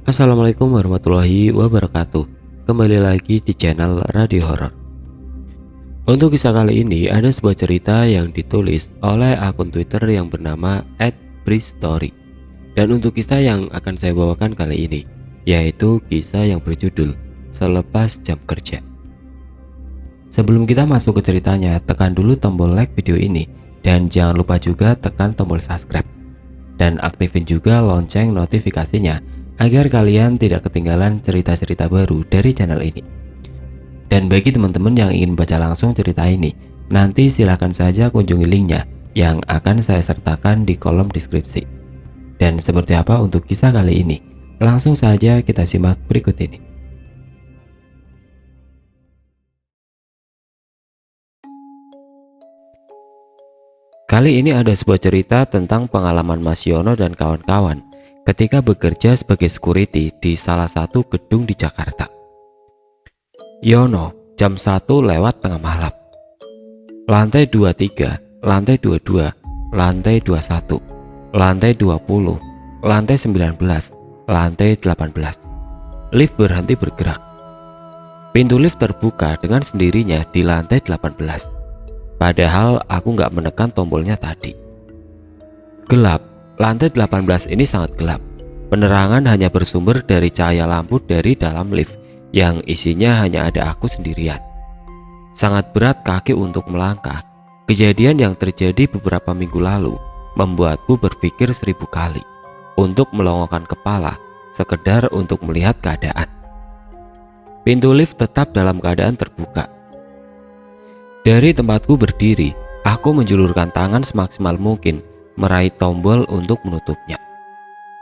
Assalamualaikum warahmatullahi wabarakatuh. Kembali lagi di channel Radio Horor. Untuk kisah kali ini ada sebuah cerita yang ditulis oleh akun Twitter yang bernama @bristory. Dan untuk kisah yang akan saya bawakan kali ini yaitu kisah yang berjudul Selepas Jam Kerja. Sebelum kita masuk ke ceritanya, tekan dulu tombol like video ini dan jangan lupa juga tekan tombol subscribe dan aktifin juga lonceng notifikasinya agar kalian tidak ketinggalan cerita-cerita baru dari channel ini. Dan bagi teman-teman yang ingin baca langsung cerita ini, nanti silahkan saja kunjungi linknya yang akan saya sertakan di kolom deskripsi. Dan seperti apa untuk kisah kali ini? Langsung saja kita simak berikut ini. Kali ini ada sebuah cerita tentang pengalaman Mas Yono dan kawan-kawan ketika bekerja sebagai security di salah satu gedung di Jakarta. Yono, jam 1 lewat tengah malam. Lantai 23, lantai 22, lantai 21, lantai 20, lantai 19, lantai 18. Lift berhenti bergerak. Pintu lift terbuka dengan sendirinya di lantai 18. Padahal aku nggak menekan tombolnya tadi. Gelap, lantai 18 ini sangat gelap. Penerangan hanya bersumber dari cahaya lampu dari dalam lift yang isinya hanya ada aku sendirian. Sangat berat kaki untuk melangkah. Kejadian yang terjadi beberapa minggu lalu membuatku berpikir 1000 kali untuk melongokkan kepala sekedar untuk melihat keadaan. Pintu lift tetap dalam keadaan terbuka. Dari tempatku berdiri, aku menjulurkan tangan semaksimal mungkin meraih tombol untuk menutupnya.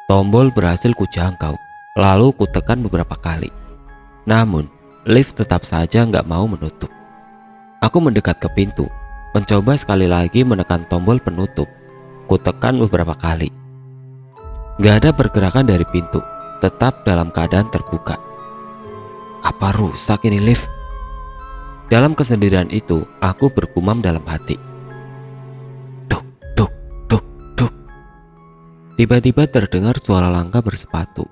Tombol berhasil kujangkau, lalu kutekan beberapa kali. Namun, lift tetap saja nggak mau menutup. Aku mendekat ke pintu, mencoba sekali lagi menekan tombol penutup. Kutekan beberapa kali. Nggak ada pergerakan dari pintu, tetap dalam keadaan terbuka. Apa rusak ini lift? Dalam kesendirian itu, aku bergumam dalam hati. Duk, duk, duk, duk. Tiba-tiba terdengar suara langkah bersepatu.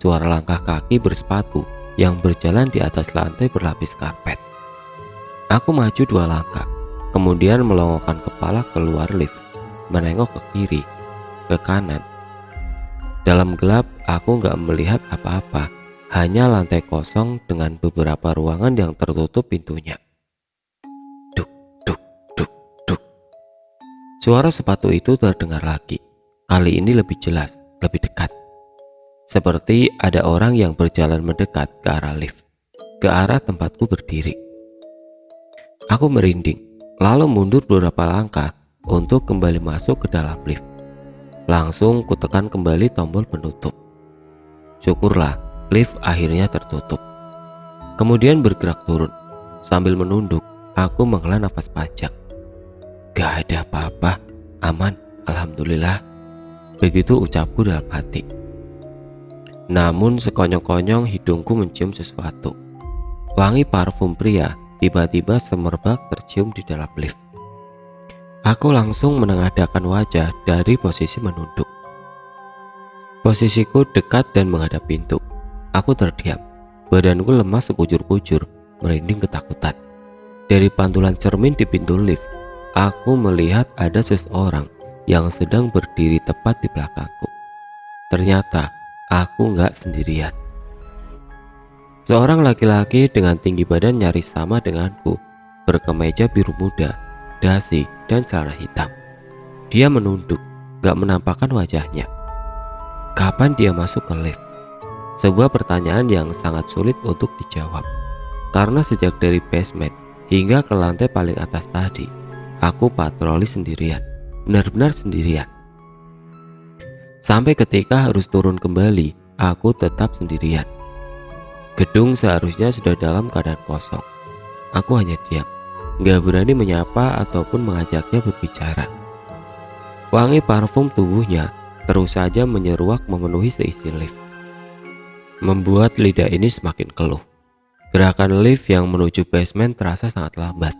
Suara langkah kaki bersepatu yang berjalan di atas lantai berlapis karpet. Aku maju 2 langkah, kemudian melongokkan kepala keluar lift, menengok ke kiri, ke kanan. Dalam gelap, aku gak melihat apa-apa. Hanya lantai kosong dengan beberapa ruangan yang tertutup pintunya. Duk, duk, duk, duk. Suara sepatu itu terdengar lagi. Kali ini lebih jelas, lebih dekat. Seperti ada orang yang berjalan mendekat ke arah lift, ke arah tempatku berdiri. Aku merinding, lalu mundur beberapa langkah untuk kembali masuk ke dalam lift. Langsung kutekan kembali tombol penutup. Syukurlah, lift akhirnya tertutup. Kemudian bergerak turun. Sambil menunduk, aku menghela nafas panjang. Gak ada apa-apa, aman, alhamdulillah. Begitu ucapku dalam hati. Namun sekonyong-konyong hidungku mencium sesuatu. Wangi parfum pria tiba-tiba semerbak tercium di dalam lift. Aku langsung menengadahkan wajah dari posisi menunduk. Posisiku dekat dan menghadap pintu. Aku terdiam, badanku lemas sekujur-kujur, merinding ketakutan. Dari pantulan cermin di pintu lift, aku melihat ada seseorang yang sedang berdiri tepat di belakangku. Ternyata aku nggak sendirian. Seorang laki-laki dengan tinggi badan nyaris sama denganku, berkemeja biru muda, dasi, dan celana hitam. Dia menunduk, nggak menampakkan wajahnya. Kapan dia masuk ke lift? Sebuah pertanyaan yang sangat sulit untuk dijawab. Karena sejak dari basement hingga ke lantai paling atas tadi, aku patroli sendirian, benar-benar sendirian. Sampai ketika harus turun kembali, aku tetap sendirian. Gedung seharusnya sudah dalam keadaan kosong. Aku hanya diam, gak berani menyapa ataupun mengajaknya berbicara. Wangi parfum tubuhnya terus saja menyeruak memenuhi seisi lift, membuat lidah ini semakin keluh. Gerakan lift yang menuju basement terasa sangat lambat.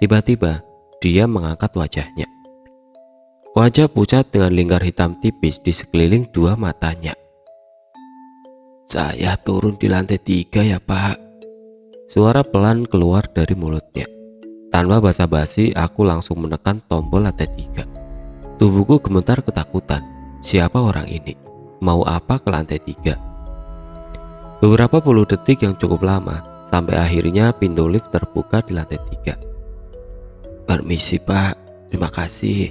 Tiba-tiba, dia mengangkat wajahnya. Wajah pucat dengan lingkar hitam tipis di sekeliling 2 matanya. Saya turun di lantai 3 ya Pak. Suara pelan keluar dari mulutnya. Tanpa basa-basi, aku langsung menekan tombol lantai 3. Tubuhku gemetar ketakutan. Siapa orang ini? Mau apa ke lantai 3? Beberapa puluh detik yang cukup lama, sampai akhirnya pintu lift terbuka di lantai 3. Permisi Pak, terima kasih.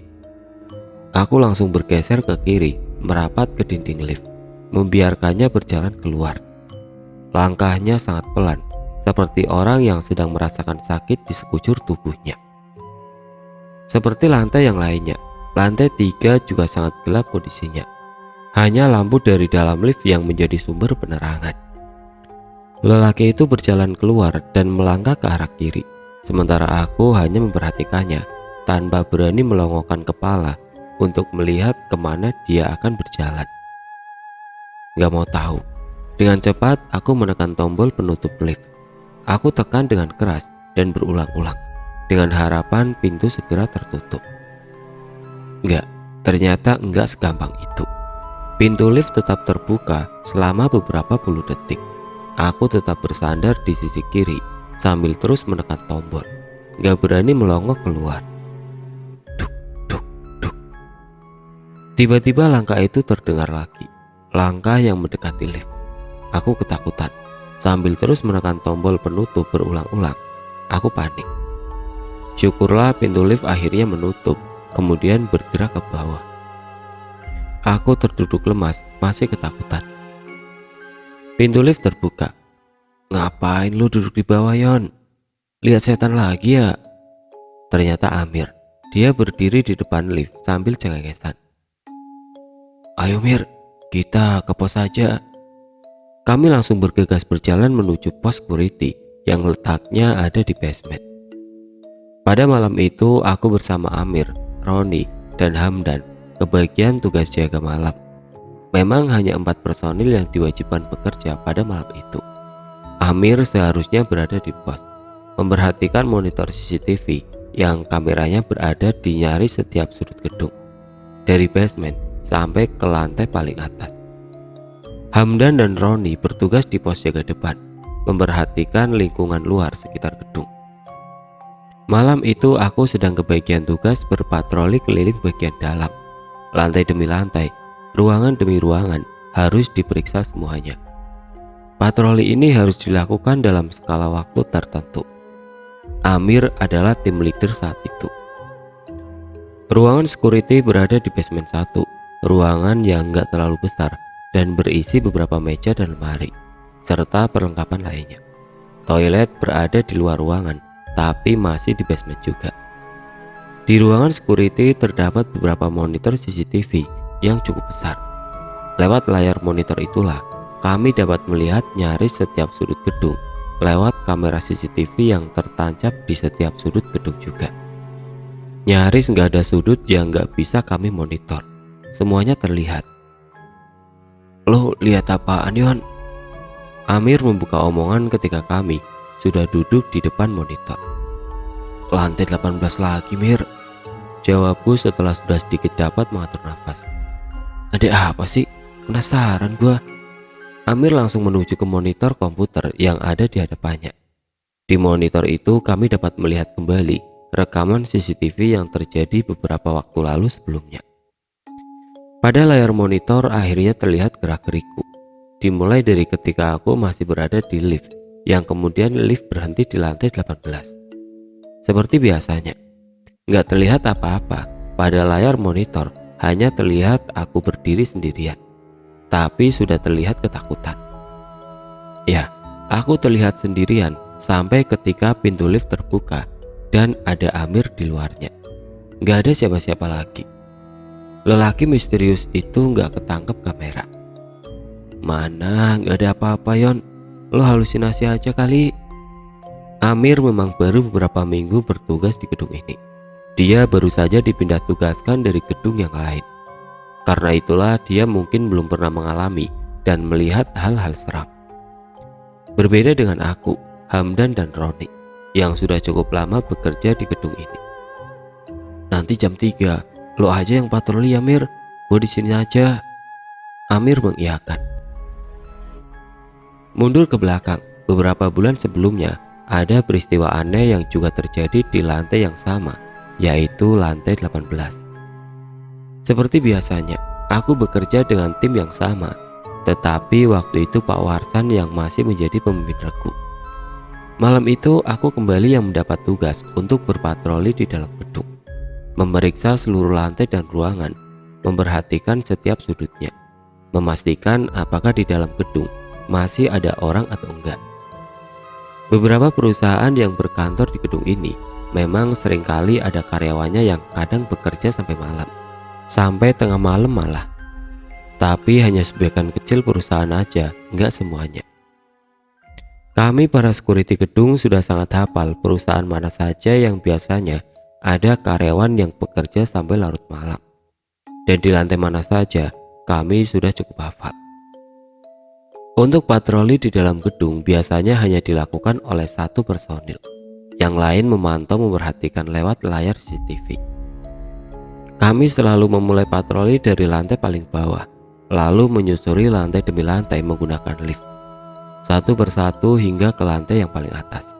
Aku langsung bergeser ke kiri, merapat ke dinding lift, membiarkannya berjalan keluar. Langkahnya sangat pelan, seperti orang yang sedang merasakan sakit di sekujur tubuhnya. Seperti lantai yang lainnya, lantai 3 juga sangat gelap kondisinya. Hanya lampu dari dalam lift yang menjadi sumber penerangan. Lelaki itu berjalan keluar dan melangkah ke arah kiri, sementara aku hanya memperhatikannya tanpa berani melongokkan kepala untuk melihat kemana dia akan berjalan. Gak mau tahu. Dengan cepat aku menekan tombol penutup lift. Aku tekan dengan keras dan berulang-ulang, dengan harapan pintu segera tertutup. Ternyata enggak segampang itu. Pintu lift tetap terbuka selama beberapa puluh detik. Aku tetap bersandar di sisi kiri sambil terus menekan tombol. Gak berani melongok keluar. Duk, duk, duk. Tiba-tiba langkah itu terdengar lagi. Langkah yang mendekati lift. Aku ketakutan. Sambil terus menekan tombol penutup berulang-ulang, aku panik. Syukurlah pintu lift akhirnya menutup, kemudian bergerak ke bawah. Aku terduduk lemas, masih ketakutan. Pintu lift terbuka. Ngapain lu duduk di bawah, Yon? Lihat setan lagi ya? Ternyata Amir. Dia berdiri di depan lift sambil cengengesan. Ayo Mir, kita ke pos saja. Kami langsung bergegas berjalan menuju pos security yang letaknya ada di basement. Pada malam itu aku bersama Amir, Roni, dan Hamdan kebagian tugas jaga malam. Memang hanya 4 personil yang diwajibkan bekerja pada malam itu. Amir seharusnya berada di pos, memperhatikan monitor CCTV yang kameranya berada di nyaris setiap sudut gedung, dari basement sampai ke lantai paling atas. Hamdan dan Roni bertugas di pos jaga depan, memperhatikan lingkungan luar sekitar gedung. Malam itu aku sedang kebagian tugas berpatroli keliling bagian dalam. Lantai demi lantai, ruangan demi ruangan harus diperiksa semuanya. Patroli ini harus dilakukan dalam skala waktu tertentu. Amir adalah tim leader saat itu. Ruangan security berada di basement 1, ruangan yang gak terlalu besar dan berisi beberapa meja dan lemari, serta perlengkapan lainnya. Toilet berada di luar ruangan, tapi masih di basement juga. Di ruangan security terdapat beberapa monitor CCTV yang cukup besar. Lewat layar monitor itulah kami dapat melihat nyaris setiap sudut gedung lewat kamera CCTV yang tertancap di setiap sudut gedung juga. Nyaris nggak ada sudut yang nggak bisa kami monitor. Semuanya terlihat. Lo lihat apaan, Yon? Amir membuka omongan ketika kami sudah duduk di depan monitor. Lantai 18 lagi, Mir. Jawabku setelah sudah sedikit dapat mengatur nafas. Ada apa sih? Penasaran gua. Amir langsung menuju ke monitor komputer yang ada di hadapannya. Di monitor itu kami dapat melihat kembali rekaman CCTV yang terjadi beberapa waktu lalu sebelumnya. Pada layar monitor akhirnya terlihat gerak-gerikku, dimulai dari ketika aku masih berada di lift, yang kemudian lift berhenti di lantai 18. Seperti biasanya, nggak terlihat apa-apa. Pada layar monitor hanya terlihat aku berdiri sendirian, tapi sudah terlihat ketakutan. Ya, aku terlihat sendirian sampai ketika pintu lift terbuka dan ada Amir di luarnya. Nggak ada siapa-siapa lagi. Lelaki misterius itu nggak ketangkep kamera. Mana nggak ada apa-apa, Yon. Lo halusinasi aja kali. Amir memang baru beberapa minggu bertugas di gedung ini. Dia baru saja dipindah tugaskan dari gedung yang lain. Karena itulah dia mungkin belum pernah mengalami dan melihat hal-hal seram. Berbeda dengan aku, Hamdan dan Roni yang sudah cukup lama bekerja di gedung ini. Nanti jam 3 lo aja yang patroli ya, Mir. Gue di sini aja. Amir mengiyakan. Mundur ke belakang, beberapa bulan sebelumnya ada peristiwa aneh yang juga terjadi di lantai yang sama, yaitu lantai 18. Seperti biasanya, aku bekerja dengan tim yang sama, tetapi waktu itu Pak Warsan yang masih menjadi pemimpin regu. Malam itu aku kembali yang mendapat tugas untuk berpatroli di dalam gedung, memeriksa seluruh lantai dan ruangan, memperhatikan setiap sudutnya, memastikan apakah di dalam gedung masih ada orang atau enggak. Beberapa perusahaan yang berkantor di gedung ini memang seringkali ada karyawannya yang kadang bekerja sampai malam, sampai tengah malam malah. Tapi hanya sebagian kecil perusahaan aja, enggak semuanya. Kami para security gedung sudah sangat hafal perusahaan mana saja yang biasanya ada karyawan yang bekerja sampai larut malam. Dan di lantai mana saja kami sudah cukup hafal. Untuk patroli di dalam gedung biasanya hanya dilakukan oleh satu personil. Yang lain memantau memperhatikan lewat layar CCTV. Kami selalu memulai patroli dari lantai paling bawah, lalu menyusuri lantai demi lantai menggunakan lift, satu persatu hingga ke lantai yang paling atas.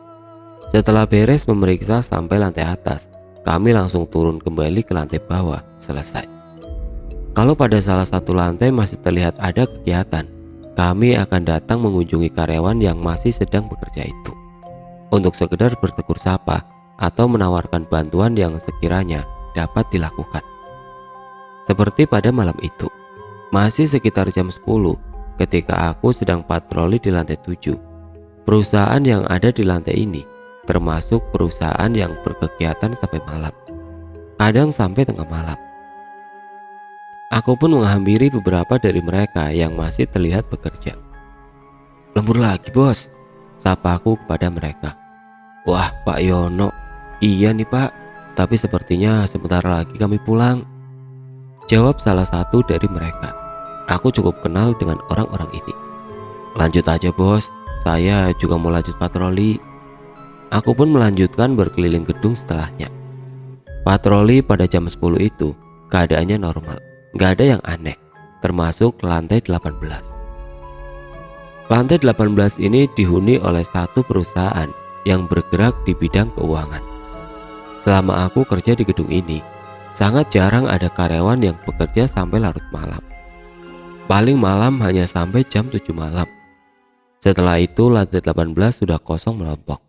Setelah beres memeriksa sampai lantai atas, kami langsung turun kembali ke lantai bawah, selesai. Kalau pada salah satu lantai masih terlihat ada kegiatan, kami akan datang mengunjungi karyawan yang masih sedang bekerja itu, untuk sekedar bertegur sapa atau menawarkan bantuan yang sekiranya dapat dilakukan. Seperti pada malam itu, masih sekitar jam 10 ketika aku sedang patroli di lantai 7. Perusahaan yang ada di lantai ini termasuk perusahaan yang berkegiatan sampai malam, kadang sampai tengah malam. Aku pun menghampiri beberapa dari mereka yang masih terlihat bekerja. "Lembur lagi bos," sapa aku kepada mereka. "Wah Pak Yono, iya nih Pak, tapi sepertinya sebentar lagi kami pulang," jawab salah satu dari mereka. Aku cukup kenal dengan orang-orang ini. "Lanjut aja bos, saya juga mau lanjut patroli." Aku pun melanjutkan berkeliling gedung setelahnya. Patroli pada jam 10 itu keadaannya normal, gak ada yang aneh, termasuk lantai 18. Lantai 18 ini dihuni oleh satu perusahaan yang bergerak di bidang keuangan. Selama aku kerja di gedung ini, sangat jarang ada karyawan yang bekerja sampai larut malam. Paling malam hanya sampai jam 7 malam. Setelah itu lantai 18 sudah kosong melompok.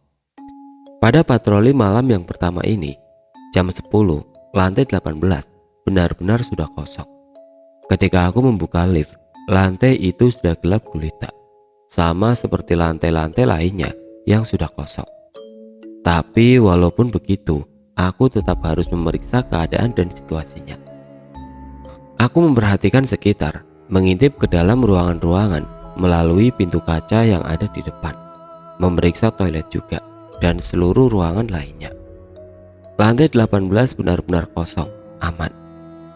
Pada patroli malam yang pertama ini, jam 10, lantai 18 benar-benar sudah kosong. Ketika aku membuka lift, lantai itu sudah gelap gulita, sama seperti lantai-lantai lainnya yang sudah kosong. Tapi walaupun begitu, aku tetap harus memeriksa keadaan dan situasinya. Aku memperhatikan sekitar, mengintip ke dalam ruangan-ruangan melalui pintu kaca yang ada di depan, memeriksa toilet juga, dan seluruh ruangan lainnya. Lantai 18 benar-benar kosong, aman.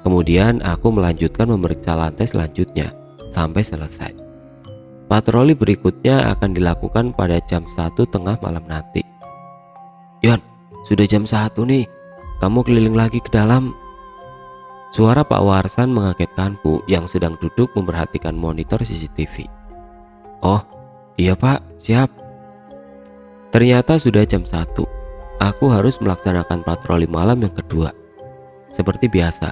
Kemudian aku melanjutkan memeriksa lantai selanjutnya sampai selesai. Patroli berikutnya akan dilakukan pada jam 1 tengah malam nanti. "Yon, sudah jam 1 nih, kamu keliling lagi ke dalam." Suara Pak Warsan mengagetkanku yang sedang duduk memperhatikan monitor CCTV. "Oh iya Pak, siap." Ternyata sudah jam 1. Aku harus melaksanakan patroli malam yang kedua. Seperti biasa,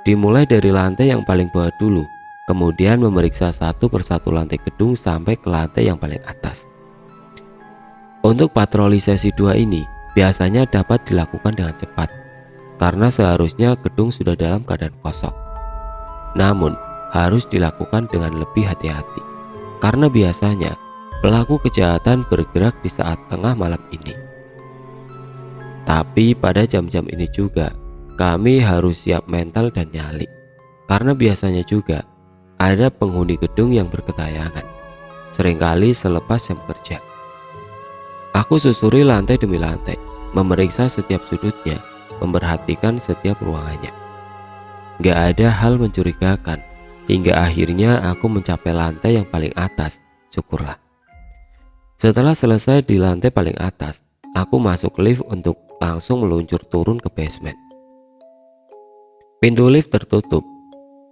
dimulai dari lantai yang paling bawah dulu, kemudian memeriksa satu persatu lantai gedung sampai ke lantai yang paling atas. Untuk patroli sesi 2 ini biasanya dapat dilakukan dengan cepat, karena seharusnya gedung sudah dalam keadaan kosong. Namun harus dilakukan dengan lebih hati-hati, karena biasanya pelaku kejahatan bergerak di saat tengah malam ini. Tapi pada jam-jam ini juga kami harus siap mental dan nyali, karena biasanya juga ada penghuni gedung yang bergentayangan, seringkali selepas jam kerja. Aku susuri lantai demi lantai, memeriksa setiap sudutnya, memperhatikan setiap ruangannya. Gak ada hal mencurigakan, hingga akhirnya aku mencapai lantai yang paling atas, syukurlah. Setelah selesai di lantai paling atas, aku masuk lift untuk langsung meluncur turun ke basement. Pintu lift tertutup,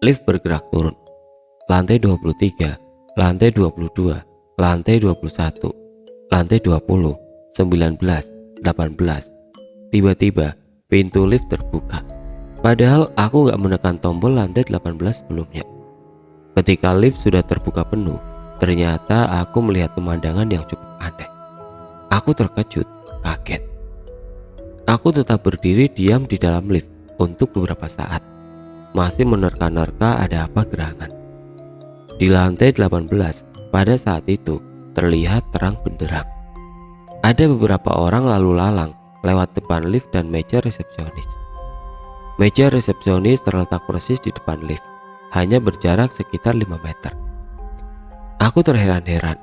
lift bergerak turun. Lantai 23, lantai 22, lantai 21, lantai 20, 19, 18. Tiba-tiba pintu lift terbuka. Padahal aku gak menekan tombol lantai 18 sebelumnya. Ketika lift sudah terbuka penuh, ternyata aku melihat pemandangan yang cukup aneh. Aku terkejut, kaget. Aku tetap berdiri diam di dalam lift untuk beberapa saat, masih menerka-nerka ada apa gerangan. Di lantai 18 pada saat itu terlihat terang benderang. Ada beberapa orang lalu lalang lewat depan lift dan meja resepsionis. Meja resepsionis terletak persis di depan lift, hanya berjarak sekitar 5 meter. Aku terheran-heran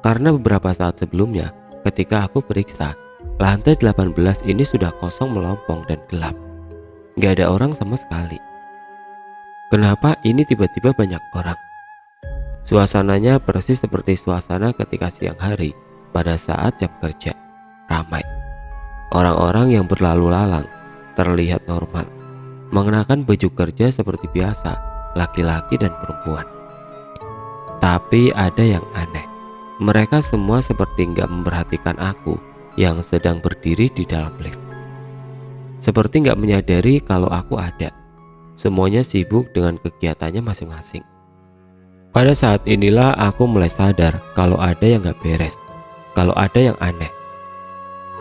karena beberapa saat sebelumnya ketika aku periksa, lantai 18 ini sudah kosong melompong dan gelap. Gak ada orang sama sekali. Kenapa ini tiba-tiba banyak orang? Suasananya persis seperti suasana ketika siang hari pada saat jam kerja. Ramai. Orang-orang yang berlalu lalang terlihat normal, mengenakan baju kerja seperti biasa, laki-laki dan perempuan. Tapi ada yang aneh. Mereka semua seperti nggak memperhatikan aku yang sedang berdiri di dalam lift. Seperti nggak menyadari kalau aku ada. Semuanya sibuk dengan kegiatannya masing-masing. Pada saat inilah aku mulai sadar kalau ada yang nggak beres, kalau ada yang aneh.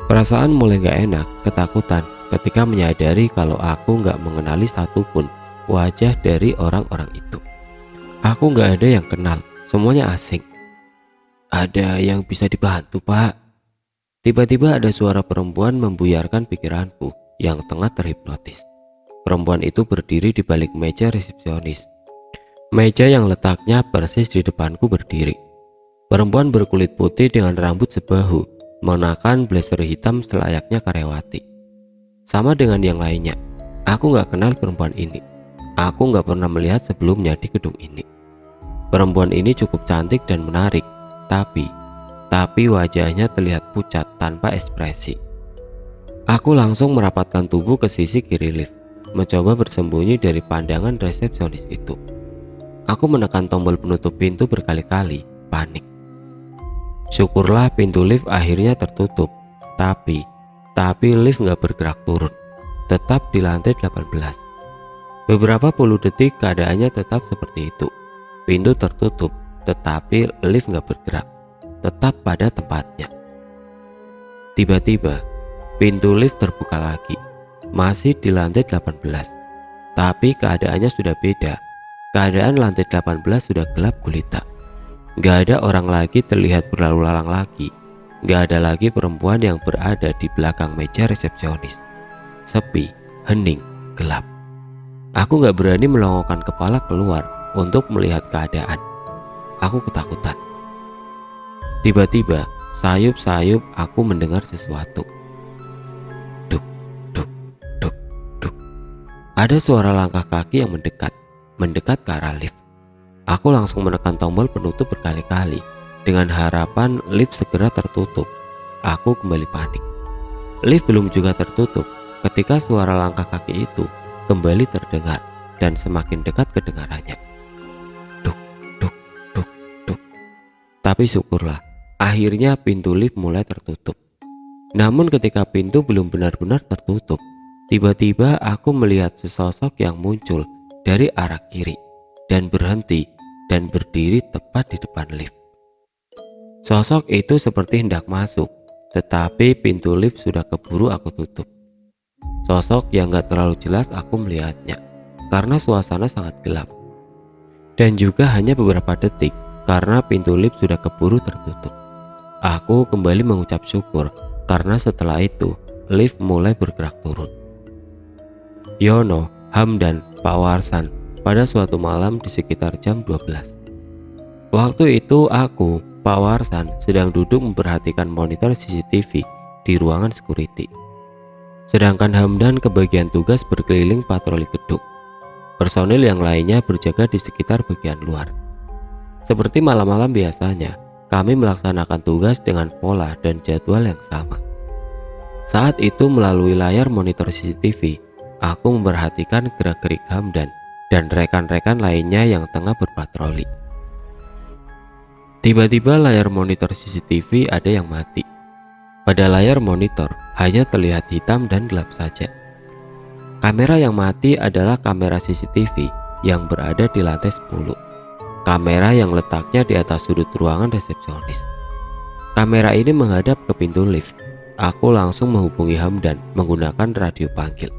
Perasaan mulai nggak enak, ketakutan ketika menyadari kalau aku nggak mengenali satupun wajah dari orang-orang itu. Aku nggak ada yang kenal, semuanya asing. Ada yang bisa dibantu, Pak? Tiba-tiba ada suara perempuan membuyarkan pikiranku yang tengah terhipnotis. Perempuan itu berdiri di balik meja resepsionis. Meja yang letaknya persis di depanku berdiri. Perempuan berkulit putih dengan rambut sebahu, mengenakan blazer hitam selayaknya karyawati. Sama dengan yang lainnya, aku gak kenal perempuan ini. Aku gak pernah melihat sebelumnya di gedung ini. Perempuan ini cukup cantik dan menarik, tapi wajahnya terlihat pucat tanpa ekspresi. Aku langsung merapatkan tubuh ke sisi kiri lift, mencoba bersembunyi dari pandangan resepsionis itu. Aku menekan tombol penutup pintu berkali-kali, panik. Syukurlah pintu lift akhirnya tertutup, tapi lift gak bergerak turun, tetap di lantai 18. Beberapa puluh detik keadaannya tetap seperti itu. Pintu tertutup, tetapi lift gak bergerak, tetap pada tempatnya. Tiba-tiba pintu lift terbuka lagi, masih di lantai 18. Tapi keadaannya sudah beda. Keadaan lantai 18 sudah gelap gulita. Gak ada orang lagi terlihat berlalu lalang lagi. Gak ada lagi perempuan yang berada di belakang meja resepsionis. Sepi, hening, gelap. Aku gak berani melongokkan kepala keluar untuk melihat keadaan. Aku ketakutan. Tiba-tiba, sayup-sayup aku mendengar sesuatu. Duk, duk, duk, duk. Ada suara langkah kaki yang mendekat ke arah lift. Aku langsung menekan tombol penutup berkali-kali dengan harapan lift segera tertutup. Aku kembali panik. Lift belum juga tertutup ketika suara langkah kaki itu kembali terdengar dan semakin dekat kedengarannya. Duk, duk, duk, duk. Tapi syukurlah, akhirnya pintu lift mulai tertutup. Namun ketika pintu belum benar-benar tertutup, tiba-tiba aku melihat sesosok yang muncul dari arah kiri dan berhenti dan berdiri tepat di depan lift. Sosok itu seperti hendak masuk, tetapi pintu lift sudah keburu aku tutup. Sosok yang gak terlalu jelas aku melihatnya karena suasana sangat gelap. Dan juga hanya beberapa detik karena pintu lift sudah keburu tertutup. Aku kembali mengucap syukur karena setelah itu lift mulai bergerak turun. Yono, Ham dan Pak Warsan pada suatu malam di sekitar jam 12. Waktu itu aku, Pak Warsan, sedang duduk memperhatikan monitor CCTV di ruangan security. Sedangkan Hamdan kebagian tugas berkeliling patroli gedung. Personil yang lainnya berjaga di sekitar bagian luar. Seperti malam-malam biasanya, kami melaksanakan tugas dengan pola dan jadwal yang sama. Saat itu melalui layar monitor CCTV, aku memperhatikan gerak-gerik Hamdan dan rekan-rekan lainnya yang tengah berpatroli. Tiba-tiba layar monitor CCTV ada yang mati. Pada layar monitor hanya terlihat hitam dan gelap saja. Kamera yang mati adalah kamera CCTV yang berada di lantai 10. Kamera yang letaknya di atas sudut ruangan resepsionis. Kamera ini menghadap ke pintu lift. Aku langsung menghubungi Hamdan menggunakan radio panggil.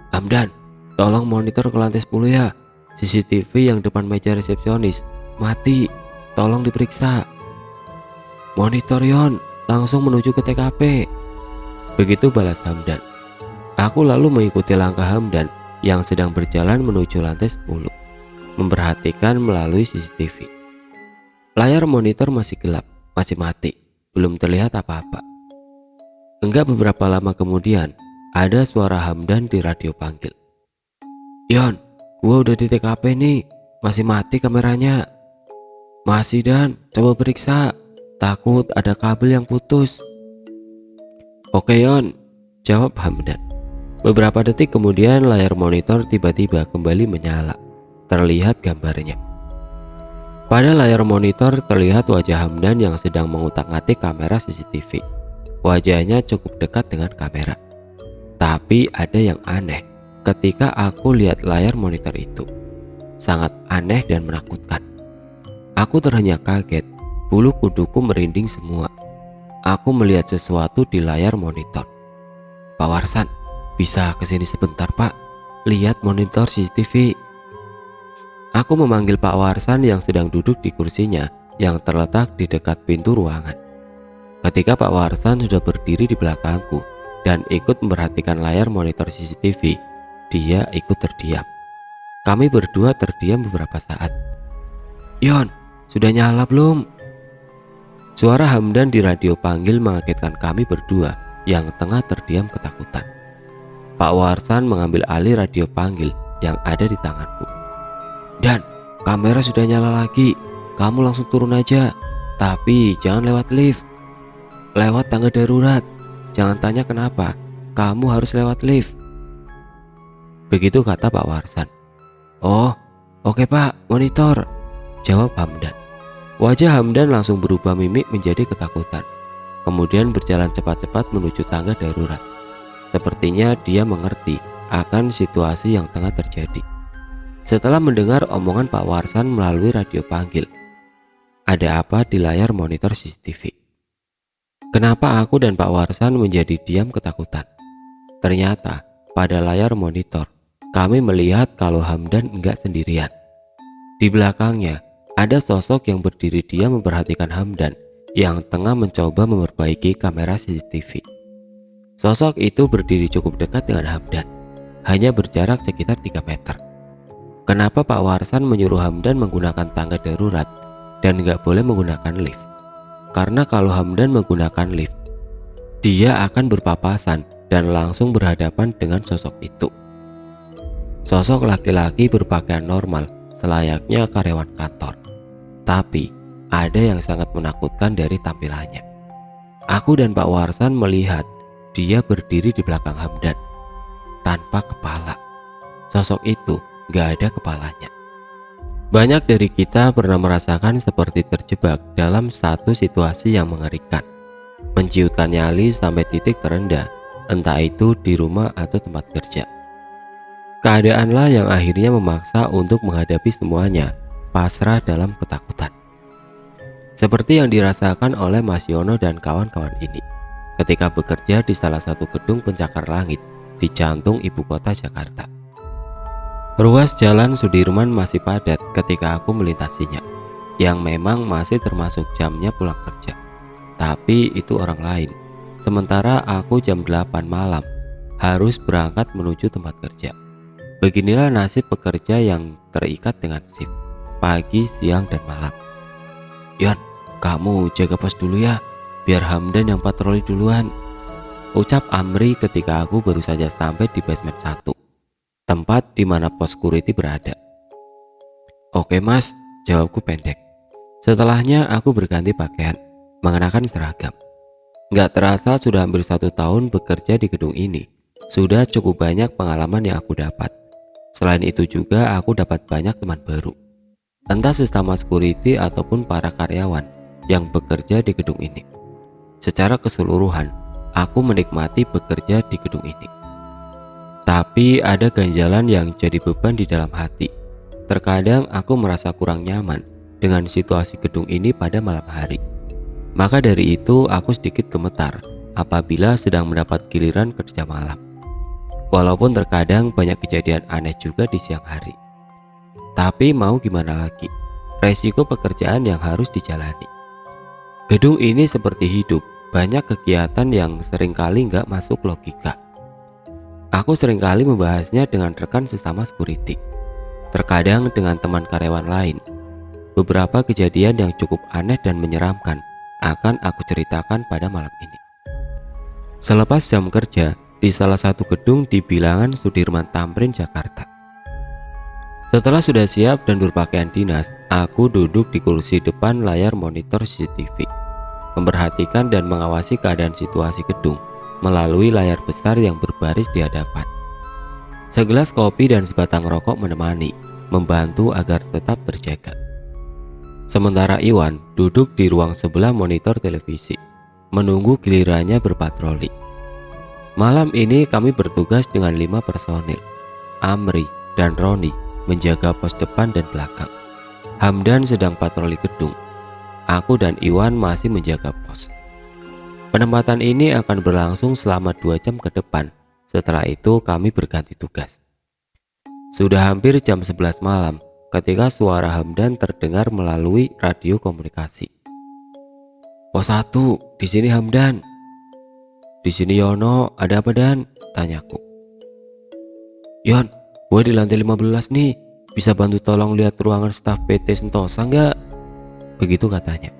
Hamdan, tolong monitor ke lantai 10 ya. CCTV yang depan meja resepsionis mati, tolong diperiksa. Monitor Yon, langsung menuju ke TKP. Begitu balas Hamdan. Aku lalu mengikuti langkah Hamdan yang sedang berjalan menuju lantai 10, memperhatikan melalui CCTV. Layar monitor masih gelap, masih mati, belum terlihat apa-apa. Enggak beberapa lama kemudian, ada suara Hamdan di radio panggil. Yon, gua udah di TKP nih, masih mati kameranya. Masih Dan, coba periksa, takut ada kabel yang putus. Oke Yon, jawab Hamdan. Beberapa detik kemudian layar monitor tiba-tiba kembali menyala. Terlihat gambarnya. Pada layar monitor terlihat wajah Hamdan yang sedang mengutak-atik kamera CCTV. Wajahnya cukup dekat dengan kamera. Tapi ada yang aneh ketika aku lihat layar monitor itu. Sangat aneh dan menakutkan. Aku terhenyak kaget, bulu kuduku merinding semua. Aku melihat sesuatu di layar monitor. Pak Warsan, bisa kesini sebentar Pak, lihat monitor CCTV. Aku memanggil Pak Warsan yang sedang duduk di kursinya yang terletak di dekat pintu ruangan. Ketika Pak Warsan sudah berdiri di belakangku dan ikut memperhatikan layar monitor CCTV, dia ikut terdiam. Kami berdua terdiam beberapa saat. Yon, sudah nyala belum? Suara Hamdan di radio panggil mengagetkan kami berdua yang tengah terdiam ketakutan. Pak Warsan mengambil alih radio panggil yang ada di tanganku. Dan kamera sudah nyala lagi, kamu langsung turun aja. Tapi jangan lewat lift, lewat tangga darurat. Jangan tanya kenapa, kamu harus lewat lift. Begitu kata Pak Warsan. Oh, oke Pak, monitor, jawab Hamdan. Wajah Hamdan langsung berubah mimik menjadi ketakutan. Kemudian berjalan cepat-cepat menuju tangga darurat. Sepertinya dia mengerti akan situasi yang tengah terjadi. Setelah mendengar omongan Pak Warsan melalui radio panggil, ada apa di layar monitor CCTV? Kenapa aku dan Pak Warsan menjadi diam ketakutan? Ternyata pada layar monitor kami melihat kalau Hamdan enggak sendirian. Di belakangnya ada sosok yang berdiri diam memperhatikan Hamdan yang tengah mencoba memperbaiki kamera CCTV. Sosok itu berdiri cukup dekat dengan Hamdan, hanya berjarak sekitar 3 meter. Kenapa Pak Warsan menyuruh Hamdan menggunakan tangga darurat dan nggak boleh menggunakan lift? Karena kalau Hamdan menggunakan lift, dia akan berpapasan dan langsung berhadapan dengan sosok itu. Sosok laki-laki berpakaian normal selayaknya karyawan kantor. Tapi ada yang sangat menakutkan dari tampilannya. Aku dan Pak Warsan melihat dia berdiri di belakang Hamdan tanpa kepala. Sosok itu gak ada kepalanya. Banyak dari kita pernah merasakan seperti terjebak dalam satu situasi yang mengerikan, menciutkan nyali sampai titik terendah, entah itu di rumah atau tempat kerja. Keadaanlah yang akhirnya memaksa untuk menghadapi semuanya, pasrah dalam ketakutan. Seperti yang dirasakan oleh Mas Yono dan kawan-kawan ini ketika bekerja di salah satu gedung pencakar langit di jantung ibu kota Jakarta. Ruas jalan Sudirman masih padat ketika aku melintasinya, yang memang masih termasuk jamnya pulang kerja. Tapi itu orang lain. Sementara aku jam 8 malam harus berangkat menuju tempat kerja. Beginilah nasib pekerja yang terikat dengan shift pagi, siang, dan malam. Yon, kamu jaga pos dulu ya, biar Hamdan yang patroli duluan, ucap Amri ketika aku baru saja sampai di basement 1, tempat di mana pos security berada. Oke mas, jawabku pendek. Setelahnya aku berganti pakaian, mengenakan seragam. Gak terasa sudah hampir 1 tahun bekerja di gedung ini. Sudah cukup banyak pengalaman yang aku dapat. Selain itu juga aku dapat banyak teman baru. entah sesama security ataupun para karyawan yang bekerja di gedung ini. Secara keseluruhan, aku menikmati bekerja di gedung ini. Tapi ada ganjalan yang jadi beban di dalam hati. Terkadang aku merasa kurang nyaman dengan situasi gedung ini pada malam hari. Maka dari itu aku sedikit gemetar apabila sedang mendapat giliran kerja malam. Walaupun terkadang banyak kejadian aneh juga di siang hari. Tapi mau gimana lagi, resiko pekerjaan yang harus dijalani. Gedung ini seperti hidup, banyak kegiatan yang seringkali nggak masuk logika. Aku seringkali membahasnya dengan rekan sesama security, terkadang dengan teman karyawan lain. Beberapa kejadian yang cukup aneh dan menyeramkan akan aku ceritakan pada malam ini. Selepas jam kerja, di salah satu gedung di bilangan Sudirman Tamrin, Jakarta. Setelah sudah siap dan berpakaian dinas, aku duduk di kursi depan layar monitor CCTV, memperhatikan dan mengawasi keadaan situasi gedung melalui layar besar yang berbaris di hadapan. Segelas kopi dan sebatang rokok menemani, membantu agar tetap terjaga. Sementara Iwan duduk di ruang sebelah monitor televisi, menunggu gilirannya berpatroli. Malam ini kami bertugas dengan 5 personil. Amri dan Roni menjaga pos depan dan belakang. Hamdan sedang patroli gedung. Aku dan Iwan masih menjaga pos. Penempatan ini akan berlangsung selama 2 jam ke depan. Setelah itu kami berganti tugas. Sudah hampir jam 11 malam ketika suara Hamdan terdengar melalui radio komunikasi. Pos 1, di sini Hamdan. Di sini Yono, ada apa Dan? Tanyaku. Yon, gue di lantai 15 nih, bisa bantu tolong lihat ruangan staf PT Sentosa nggak? Begitu katanya.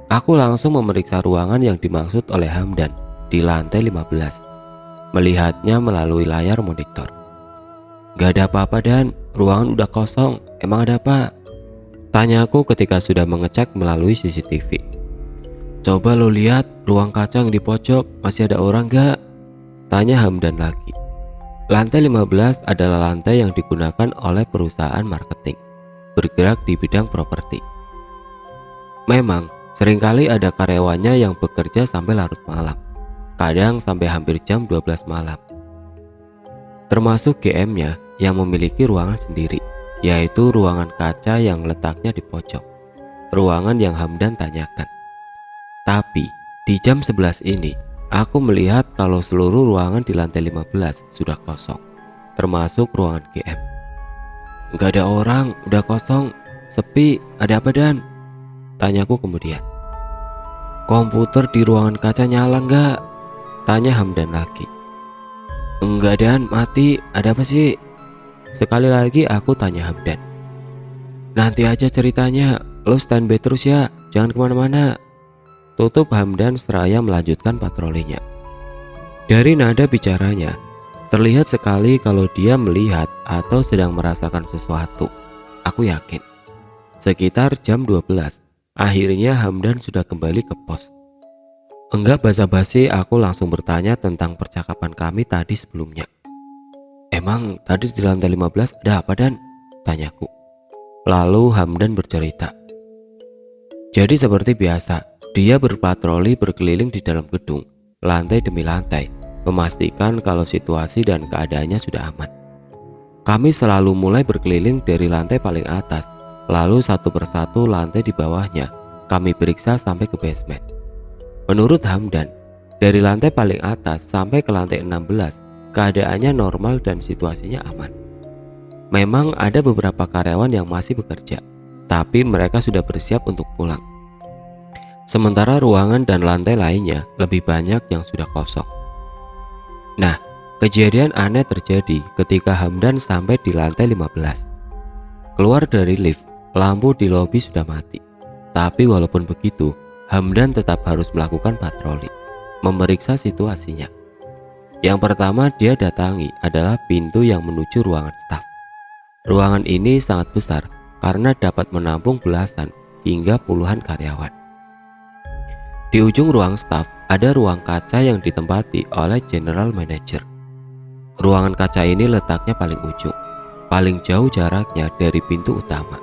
Aku langsung memeriksa ruangan yang dimaksud oleh Hamdan di lantai 15. Melihatnya melalui layar monitor. Gak ada apa-apa Dan, ruangan udah kosong, emang ada apa? Tanyaku ketika sudah mengecek melalui CCTV. Coba lo lihat ruang kaca yang di pojok, masih ada orang gak? Tanya Hamdan lagi. Lantai 15 adalah lantai yang digunakan oleh perusahaan marketing, bergerak di bidang properti. Memang, seringkali ada karyawannya yang bekerja sampai larut malam, kadang sampai hampir jam 12 malam. Termasuk GM-nya yang memiliki ruangan sendiri, yaitu ruangan kaca yang letaknya di pojok. Ruangan yang Hamdan tanyakan. Tapi di jam 11 ini aku melihat kalau seluruh ruangan di lantai 15 sudah kosong, termasuk ruangan GM. Gak ada orang, udah kosong, sepi, ada apa Dan? Tanyaku kemudian. Komputer di ruangan kaca nyala nggak? Tanya Hamdan lagi. Enggak Dan, mati, ada apa sih? Sekali lagi aku tanya Hamdan. Nanti aja ceritanya, lo standby terus ya, jangan kemana-mana. Tutup Hamdan seraya melanjutkan patrolinya. Dari nada bicaranya, terlihat sekali kalau dia melihat atau sedang merasakan sesuatu. Aku yakin. Sekitar jam 12, akhirnya Hamdan sudah kembali ke pos. Enggak basa-basi, aku langsung bertanya tentang percakapan kami tadi sebelumnya. Emang tadi di lantai 15 ada apa Dan? Tanyaku. Lalu Hamdan bercerita. Jadi seperti biasa, dia berpatroli berkeliling di dalam gedung, lantai demi lantai, memastikan kalau situasi dan keadaannya sudah aman. Kami selalu mulai berkeliling dari lantai paling atas, lalu satu persatu lantai di bawahnya kami periksa sampai ke basement. Menurut Hamdan, dari lantai paling atas sampai ke lantai 16, keadaannya normal dan situasinya aman. Memang ada beberapa karyawan yang masih bekerja, tapi mereka sudah bersiap untuk pulang. Sementara ruangan dan lantai lainnya lebih banyak yang sudah kosong. Nah, kejadian aneh terjadi ketika Hamdan sampai di lantai 15. Keluar dari lift, lampu di lobi sudah mati. Tapi walaupun begitu, Hamdan tetap harus melakukan patroli, memeriksa situasinya. Yang pertama dia datangi adalah pintu yang menuju ruangan staf. Ruangan ini sangat besar karena dapat menampung belasan hingga puluhan karyawan. Di ujung ruang staf ada ruang kaca yang ditempati oleh general manager. Ruangan kaca ini letaknya paling ujung, paling jauh jaraknya dari pintu utama.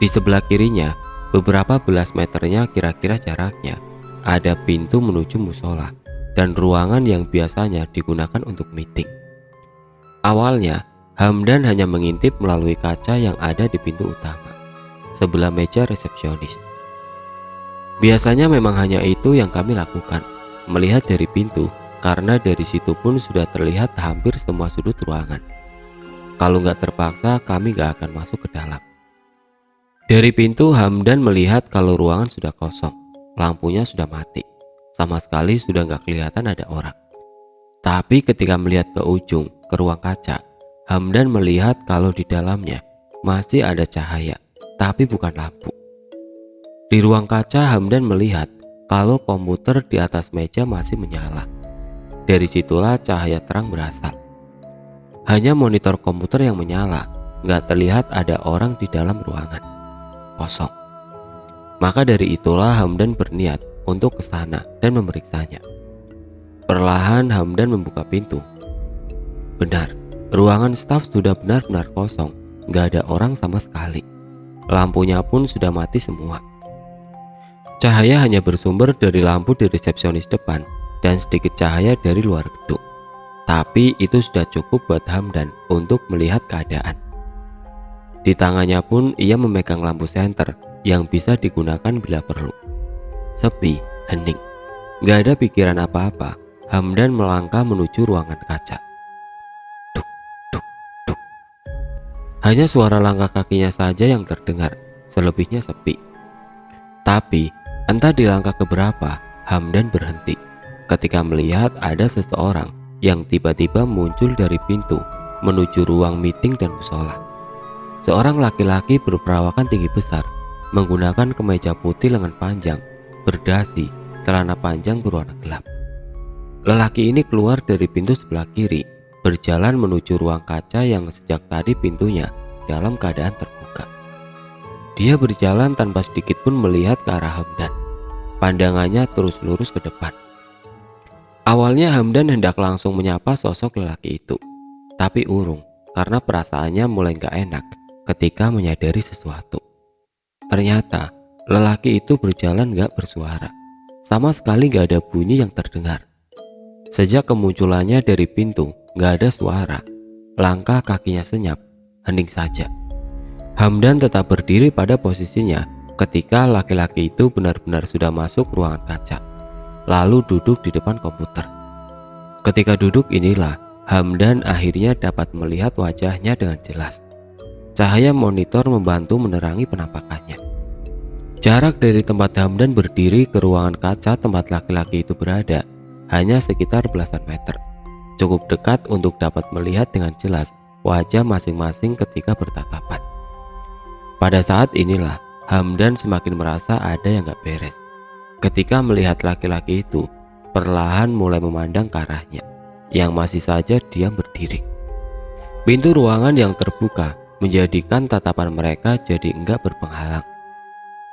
Di sebelah kirinya, beberapa belas meternya kira-kira jaraknya, ada pintu menuju musola dan ruangan yang biasanya digunakan untuk meeting. Awalnya, Hamdan hanya mengintip melalui kaca yang ada di pintu utama, sebelah meja resepsionis. Biasanya memang hanya itu yang kami lakukan, melihat dari pintu, karena dari situ pun sudah terlihat hampir semua sudut ruangan. Kalau nggak terpaksa, kami nggak akan masuk ke dalam. Dari pintu, Hamdan melihat kalau ruangan sudah kosong, lampunya sudah mati, sama sekali sudah nggak kelihatan ada orang. Tapi ketika melihat ke ujung, ke ruang kaca, Hamdan melihat kalau di dalamnya masih ada cahaya, tapi bukan lampu. Di ruang kaca, Hamdan melihat kalau komputer di atas meja masih menyala. Dari situlah cahaya terang berasal. Hanya monitor komputer yang menyala, nggak terlihat ada orang di dalam ruangan. Kosong. Maka dari itulah Hamdan berniat untuk ke sana dan memeriksanya. Perlahan Hamdan membuka pintu. Benar, ruangan staf sudah benar-benar kosong, nggak ada orang sama sekali. Lampunya pun sudah mati semua. Cahaya hanya bersumber dari lampu di resepsionis depan dan sedikit cahaya dari luar gedung. Tapi itu sudah cukup buat Hamdan untuk melihat keadaan. Di tangannya pun ia memegang lampu senter yang bisa digunakan bila perlu. Sepi, hening, gak ada pikiran apa-apa. Hamdan melangkah menuju ruangan kaca. Duk, duk, duk. Hanya suara langkah kakinya saja yang terdengar, selebihnya sepi. Tapi entah di langkah keberapa, Hamdan berhenti ketika melihat ada seseorang yang tiba-tiba muncul dari pintu menuju ruang meeting dan musola. Seorang laki-laki berperawakan tinggi besar, menggunakan kemeja putih lengan panjang, berdasi, celana panjang berwarna gelap. Lelaki ini keluar dari pintu sebelah kiri, berjalan menuju ruang kaca yang sejak tadi pintunya dalam keadaan terbuka. Dia berjalan tanpa sedikit pun melihat ke arah Hamdan. Pandangannya terus lurus ke depan. Awalnya Hamdan hendak langsung menyapa sosok lelaki itu, tapi urung karena perasaannya mulai gak enak ketika menyadari sesuatu. Ternyata lelaki itu berjalan gak bersuara, sama sekali gak ada bunyi yang terdengar. Sejak kemunculannya dari pintu gak ada suara, langkah kakinya senyap, hening saja. Hamdan tetap berdiri pada posisinya ketika laki-laki itu benar-benar sudah masuk ruangan kaca, lalu duduk di depan komputer. Ketika duduk inilah Hamdan akhirnya dapat melihat wajahnya dengan jelas. Cahaya monitor membantu menerangi penampakannya. Jarak dari tempat Hamdan berdiri ke ruangan kaca tempat laki-laki itu berada hanya sekitar belasan meter. Cukup dekat untuk dapat melihat dengan jelas wajah masing-masing ketika bertatapan. Pada saat inilah Hamdan semakin merasa ada yang gak beres. Ketika melihat laki-laki itu perlahan mulai memandang ke arahnya, yang masih saja diam berdiri. Pintu ruangan yang terbuka menjadikan tatapan mereka jadi enggak berpenghalang.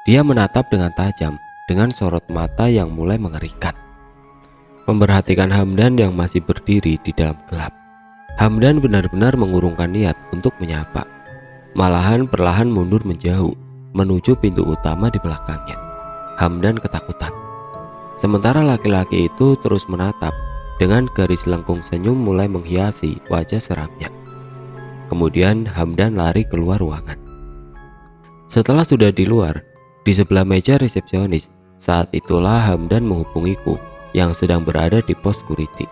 Dia menatap dengan tajam dengan sorot mata yang mulai mengerikan. Memperhatikan Hamdan yang masih berdiri di dalam gelap. Hamdan benar-benar mengurungkan niat untuk menyapa. Malahan perlahan mundur menjauh menuju pintu utama di belakangnya. Hamdan ketakutan. Sementara laki-laki itu terus menatap dengan garis lengkung senyum mulai menghiasi wajah seramnya. Kemudian Hamdan lari keluar ruangan. Setelah sudah di luar, di sebelah meja resepsionis, saat itulah Hamdan menghubungiku yang sedang berada di pos security,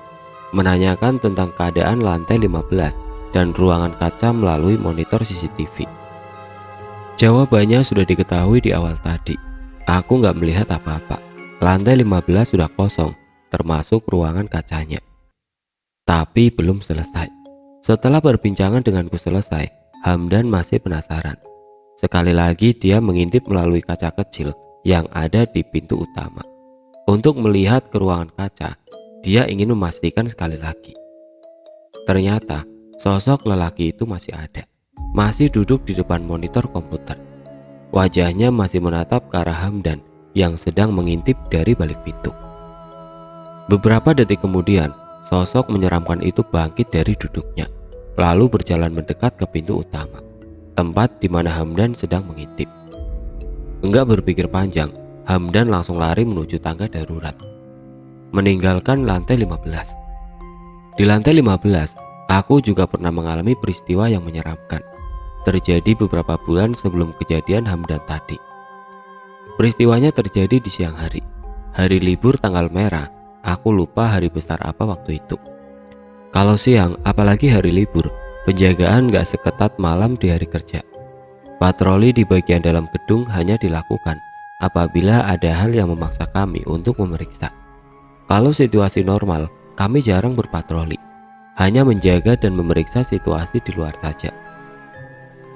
menanyakan tentang keadaan lantai 15 dan ruangan kaca melalui monitor CCTV. Jawabannya sudah diketahui di awal tadi. Aku nggak melihat apa-apa. Lantai 15 sudah kosong, termasuk ruangan kacanya. Tapi belum selesai. Setelah perbincangan denganku selesai, Hamdan masih penasaran. Sekali lagi dia mengintip melalui kaca kecil yang ada di pintu utama. Untuk melihat ke ruangan kaca, dia ingin memastikan sekali lagi. Ternyata sosok lelaki itu masih ada, masih duduk di depan monitor komputer. Wajahnya masih menatap ke arah Hamdan yang sedang mengintip dari balik pintu. Beberapa detik kemudian, sosok menyeramkan itu bangkit dari duduknya, lalu berjalan mendekat ke pintu utama, tempat di mana Hamdan sedang mengintip. Enggak berpikir panjang, Hamdan langsung lari menuju tangga darurat, meninggalkan lantai 15. Di lantai 15, aku juga pernah mengalami peristiwa yang menyeramkan. Terjadi beberapa bulan sebelum kejadian Hamdan tadi. Peristiwanya terjadi di siang hari. Hari libur tanggal merah, aku lupa hari besar apa waktu itu. Kalau siang, apalagi hari libur, penjagaan gak seketat malam di hari kerja. Patroli di bagian dalam gedung hanya dilakukan apabila ada hal yang memaksa kami untuk memeriksa. Kalau situasi normal, kami jarang berpatroli, hanya menjaga dan memeriksa situasi di luar saja.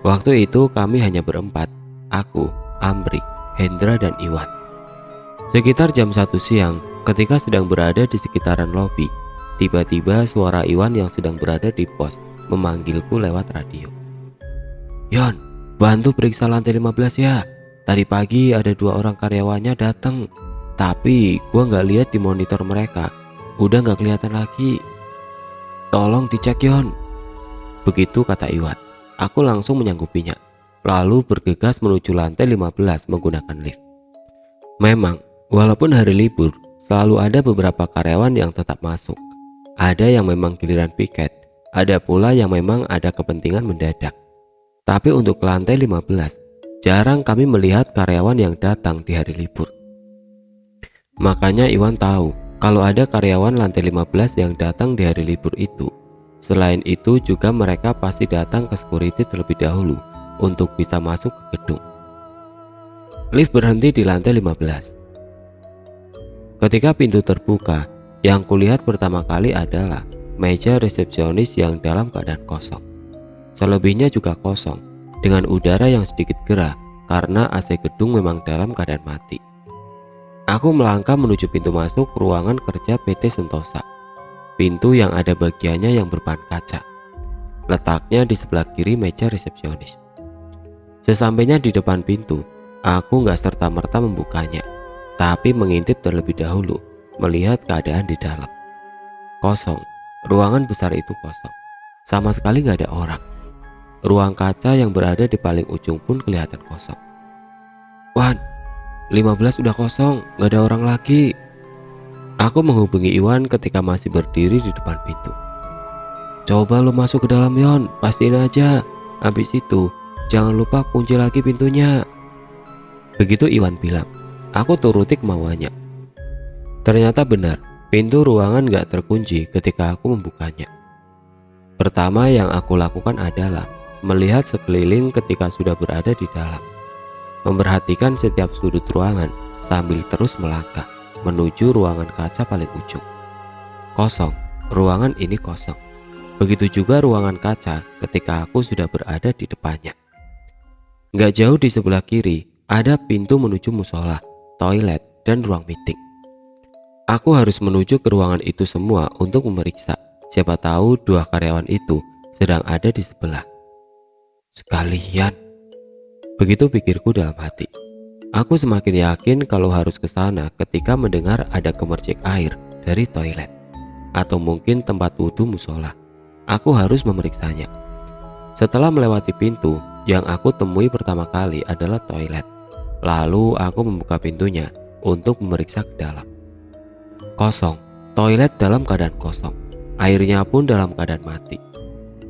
Waktu itu kami hanya berempat, aku, Amrik, Hendra, dan Iwan. Sekitar jam 1 siang, ketika sedang berada di sekitaran lobi, tiba-tiba suara Iwan yang sedang berada di pos memanggilku lewat radio. "Yon, bantu periksa lantai 15 ya. Tadi pagi ada 2 orang karyawannya datang, tapi gua nggak lihat di monitor mereka. Udah nggak kelihatan lagi. Tolong dicek, Yon." Begitu kata Iwan. Aku langsung menyanggupinya, lalu bergegas menuju lantai 15 menggunakan lift. Memang, walaupun hari libur, selalu ada beberapa karyawan yang tetap masuk. Ada yang memang giliran piket, ada pula yang memang ada kepentingan mendadak. Tapi untuk lantai 15, jarang kami melihat karyawan yang datang di hari libur. Makanya Iwan tahu kalau ada karyawan lantai 15 yang datang di hari libur itu. Selain itu juga mereka pasti datang ke security terlebih dahulu untuk bisa masuk ke gedung. Lift berhenti di lantai 15. Ketika pintu terbuka, yang kulihat pertama kali adalah meja resepsionis yang dalam keadaan kosong. Selebihnya juga kosong, dengan udara yang sedikit gerah karena AC gedung memang dalam keadaan mati. Aku melangkah menuju pintu masuk ruangan kerja PT Sentosa. Pintu yang ada bagiannya yang berbahan kaca. Letaknya di sebelah kiri meja resepsionis. Sesampainya di depan pintu, aku gak serta-merta membukanya, tapi mengintip terlebih dahulu, melihat keadaan di dalam. Kosong, ruangan besar itu kosong. Sama sekali gak ada orang. Ruang kaca yang berada di paling ujung pun kelihatan kosong. "Wan, 15 udah kosong, gak ada orang lagi." Aku menghubungi Iwan ketika masih berdiri di depan pintu. "Coba lu masuk ke dalam, Yon, pastiin aja. Habis itu, jangan lupa kunci lagi pintunya." Begitu Iwan bilang, aku turuti kemauannya. Ternyata benar, pintu ruangan gak terkunci ketika aku membukanya. Pertama yang aku lakukan adalah melihat sekeliling ketika sudah berada di dalam. Memperhatikan setiap sudut ruangan sambil terus melangkah menuju ruangan kaca paling ujung. Kosong, ruangan ini kosong. Begitu juga ruangan kaca ketika aku sudah berada di depannya. Gak jauh di sebelah kiri ada pintu menuju musola, toilet, dan ruang meeting. Aku harus menuju ke ruangan itu semua untuk memeriksa. Siapa tahu 2 karyawan itu sedang ada di sebelah. Sekalian, begitu pikirku dalam hati. Aku semakin yakin kalau harus ke sana ketika mendengar ada gemercik air dari toilet atau mungkin tempat wudhu musola. Aku harus memeriksanya. Setelah melewati pintu, yang aku temui pertama kali adalah toilet. Lalu aku membuka pintunya untuk memeriksa ke dalam. Kosong, toilet dalam keadaan kosong. Airnya pun dalam keadaan mati.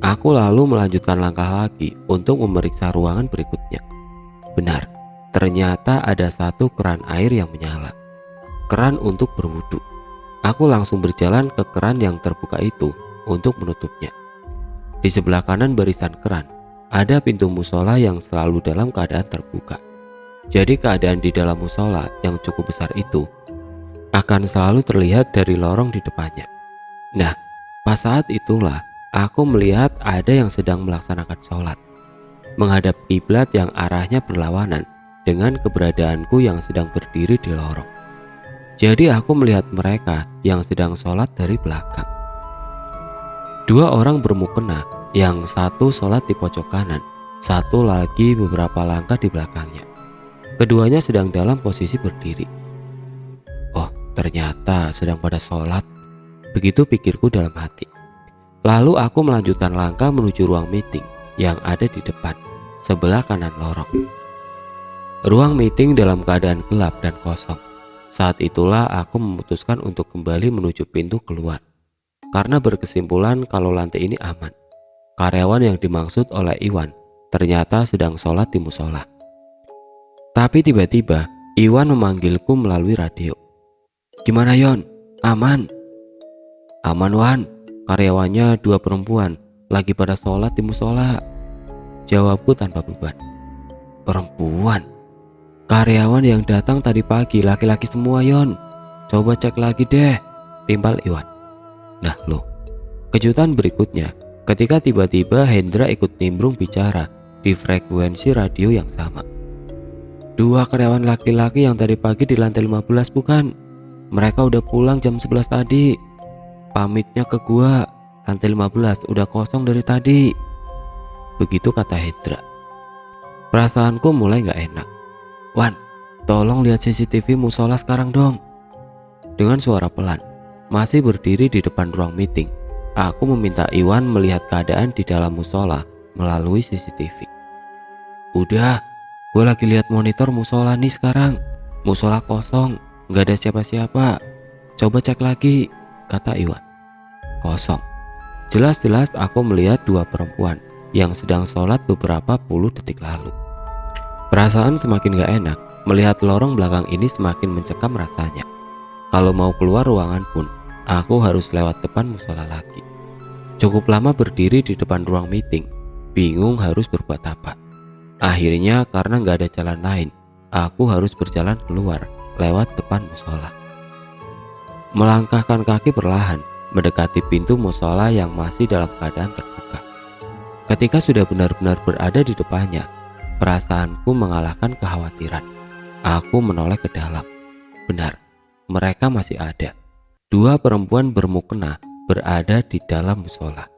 Aku lalu melanjutkan langkah lagi untuk memeriksa ruangan berikutnya. Benar. Ternyata ada 1 keran air yang menyala. Keran untuk berwudu. Aku langsung berjalan ke keran yang terbuka itu untuk menutupnya. Di sebelah kanan barisan keran, ada pintu musola yang selalu dalam keadaan terbuka. Jadi keadaan di dalam musola yang cukup besar itu akan selalu terlihat dari lorong di depannya. Nah, pas saat itulah aku melihat ada yang sedang melaksanakan sholat, menghadap kiblat yang arahnya berlawanan dengan keberadaanku yang sedang berdiri di lorong. Jadi aku melihat mereka yang sedang sholat dari belakang. 2 orang bermukena, yang satu sholat di pojok kanan, satu lagi beberapa langkah di belakangnya. Keduanya sedang dalam posisi berdiri. Oh, ternyata sedang pada sholat. Begitu pikirku dalam hati. Lalu aku melanjutkan langkah menuju ruang meeting yang ada di depan, sebelah kanan lorong. Ruang meeting dalam keadaan gelap dan kosong. Saat itulah aku memutuskan untuk kembali menuju pintu keluar. Karena berkesimpulan kalau lantai ini aman. Karyawan yang dimaksud oleh Iwan ternyata sedang sholat di musola. Tapi tiba-tiba Iwan memanggilku melalui radio. "Gimana Yon? Aman?" "Aman Wan, karyawannya 2 perempuan lagi pada sholat di musola," jawabku tanpa beban. "Perempuan? Karyawan yang datang tadi pagi laki-laki semua Yon. Coba cek lagi deh," timpal Iwan. Nah loh, kejutan berikutnya ketika tiba-tiba Hendra ikut nimbrung bicara di frekuensi radio yang sama. "2 karyawan laki-laki yang tadi pagi di lantai 15 bukan? Mereka udah pulang jam 11 tadi. Pamitnya ke gua, lantai 15 udah kosong dari tadi," begitu kata Hendra. Perasaanku mulai gak enak. "Wan, tolong lihat CCTV musola sekarang dong." Dengan suara pelan, masih berdiri di depan ruang meeting, aku meminta Iwan melihat keadaan di dalam musola melalui CCTV. "Udah, gue lagi lihat monitor musola nih sekarang. Musola kosong, gak ada siapa-siapa. Coba cek lagi," kata Iwan. Kosong. Jelas-jelas aku melihat 2 perempuan yang sedang sholat beberapa puluh detik lalu. Perasaan semakin gak enak. Melihat lorong belakang ini semakin mencekam rasanya. Kalau mau keluar ruangan pun, aku harus lewat depan musola lagi. Cukup lama berdiri di depan ruang meeting, bingung harus berbuat apa. Akhirnya karena gak ada jalan lain, aku harus berjalan keluar lewat depan musola. Melangkahkan kaki perlahan mendekati pintu musola yang masih dalam keadaan terbuka. Ketika sudah benar-benar berada di depannya, perasaanku mengalahkan kekhawatiran. Aku menoleh ke dalam. Benar, mereka masih ada. 2 perempuan bermukena berada di dalam musola.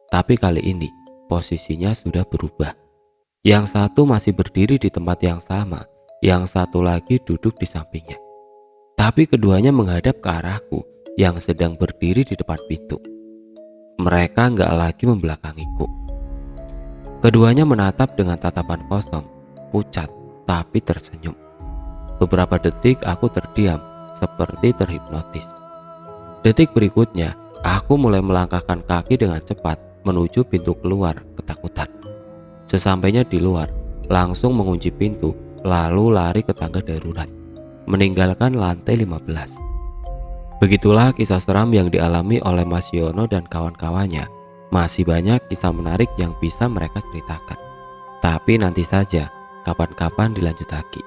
Tapi kali ini posisinya sudah berubah. Yang satu masih berdiri di tempat yang sama, yang satu lagi duduk di sampingnya. Tapi keduanya menghadap ke arahku yang sedang berdiri di depan pintu. Mereka gak lagi membelakangiku. Keduanya menatap dengan tatapan kosong, pucat, tapi tersenyum. Beberapa detik aku terdiam seperti terhipnotis. Detik berikutnya, aku mulai melangkahkan kaki dengan cepat menuju pintu keluar ketakutan. Sesampainya di luar, langsung mengunci pintu lalu lari ke tangga darurat, meninggalkan lantai 15. Begitulah kisah seram yang dialami oleh Mas Yono dan kawan-kawannya. Masih banyak kisah menarik yang bisa mereka ceritakan. Tapi nanti saja, kapan-kapan dilanjut lagi.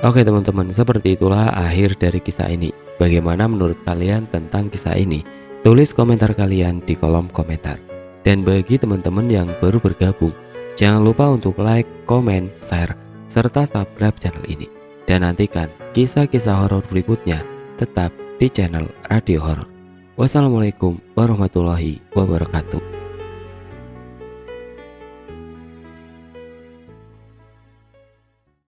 Oke teman-teman, seperti itulah akhir dari kisah ini. Bagaimana menurut kalian tentang kisah ini? Tulis komentar kalian di kolom komentar. Dan bagi teman-teman yang baru bergabung, jangan lupa untuk like, komen, share, serta subscribe channel ini. Dan nantikan kisah-kisah horor berikutnya tetap di channel Radio Horor. Wassalamualaikum warahmatullahi wabarakatuh.